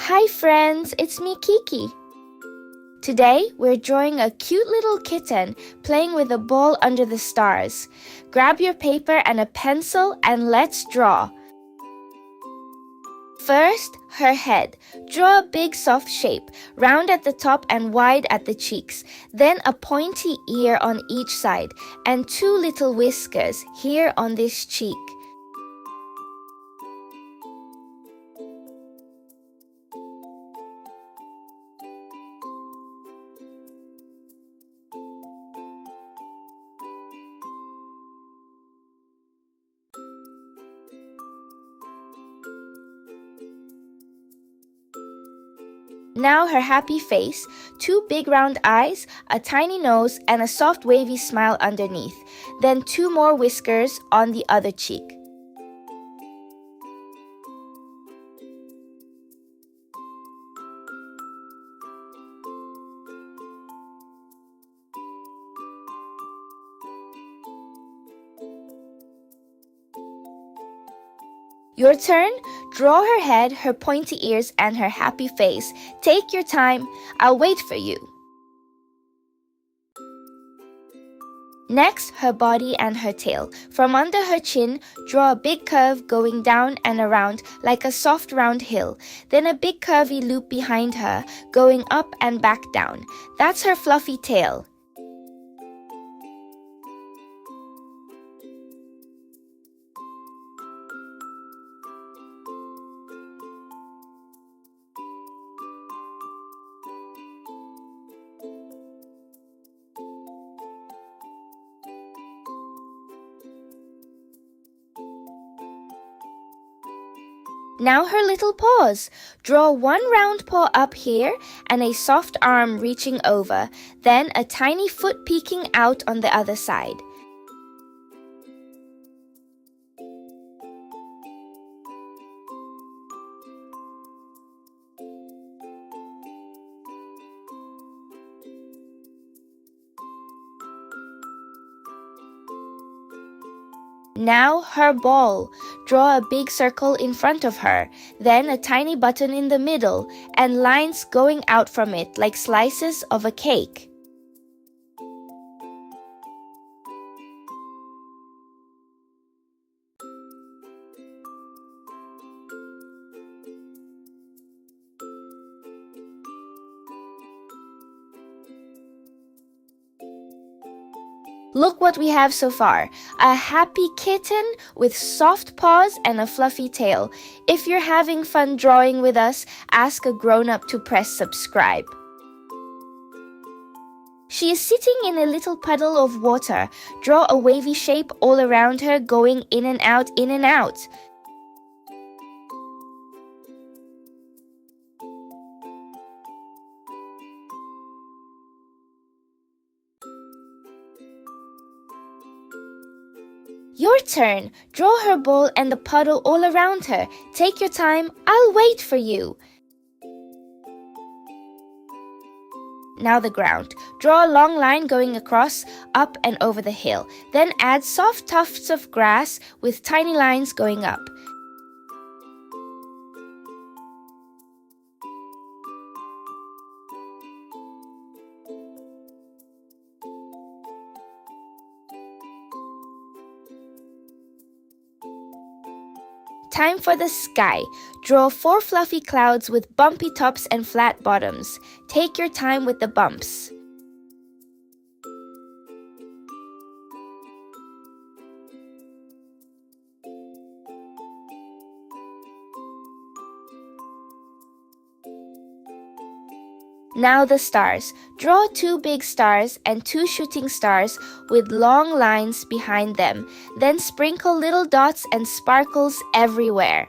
Hi friends, it's me Kiki. Today we're drawing a cute little kitten playing with a ball under the stars. Grab your paper and a pencil and let's draw. First, her head. Draw a big soft shape, round at the top and wide at the cheeks. Then a pointy ear on each side and two little whiskers here on this cheek. Now her happy face, two big round eyes, a tiny nose, and a soft wavy smile underneath. Then two more whiskers on the other cheek. Your turn. Draw her head, her pointy ears, and her happy face. Take your time. I'll wait for you. Next, her body and her tail. From under her chin, draw a big curve going down and around like a soft round hill. Then a big curvy loop behind her, going up and back down. That's her fluffy tail. Now her little paws. Draw one round paw up here and a soft arm reaching over, then a tiny foot peeking out on the other side. Now her ball. Draw a big circle in front of her, then a tiny button in the middle, and lines going out from it like slices of a cake. Look what we have so far. A happy kitten with soft paws and a fluffy tail. If you're having fun drawing with us, ask a grown-up to press subscribe. She is sitting in a little puddle of water. Draw a wavy shape all around her going in and out, in and out. Your turn. Draw her ball and the puddle all around her. Take your time. I'll wait for you. Now the ground. Draw a long line going across, up and over the hill. Then add soft tufts of grass with tiny lines going up. Time for the sky. Draw 4 fluffy clouds with bumpy tops and flat bottoms. Take your time with the bumps. Now the stars. Draw 2 big stars and 2 shooting stars with long lines behind them. Then sprinkle little dots and sparkles everywhere.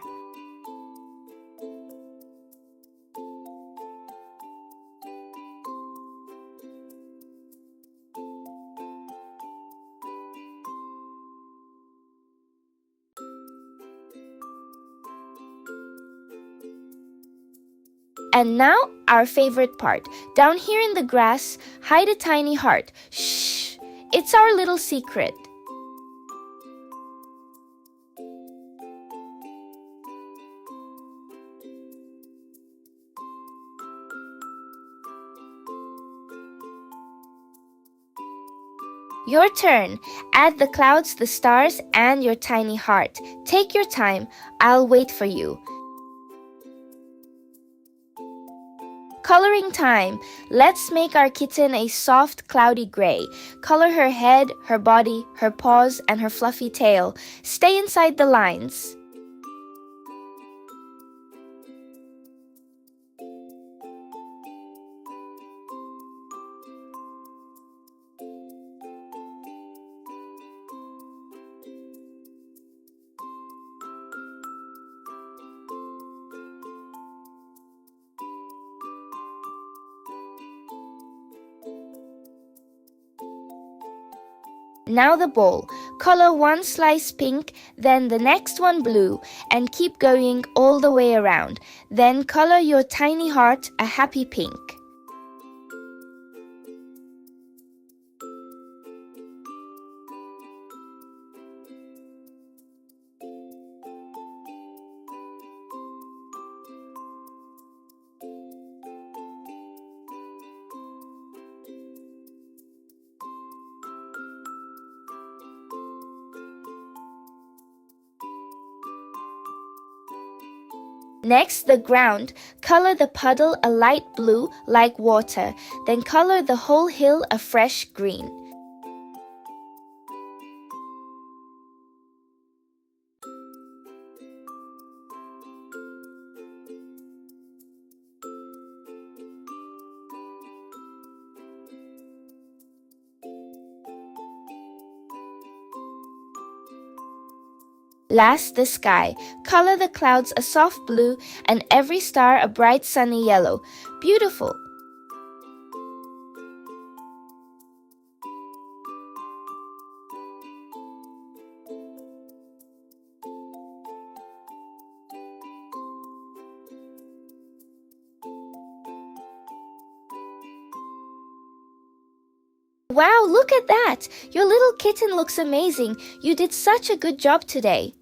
And now, our favorite part. Down here in the grass, hide a tiny heart. Shh! It's our little secret. Your turn. Add the clouds, the stars, and your tiny heart. Take your time. I'll wait for you. Coloring time. Let's make our kitten a soft, cloudy gray. Color her head, her body, her paws, and her fluffy tail. Stay inside the lines. Now the bowl. Color one slice pink, then the next one blue, and keep going all the way around. Then color your tiny heart a happy pink. Next, the ground. Color the puddle a light blue like water, then color the whole hill a fresh green. Last, the sky. Color the clouds a soft blue and every star a bright sunny yellow. Beautiful! Wow, look at that! Your little kitten looks amazing. You did such a good job today.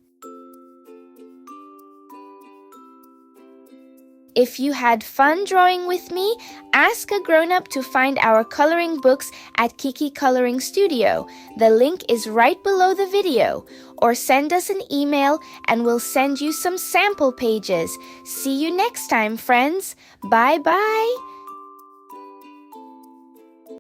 If you had fun drawing with me, ask a grown-up to find our coloring books at Kiki Coloring Studio. The link is right below the video. Or send us an email and we'll send you some sample pages. See you next time, friends. Bye-bye.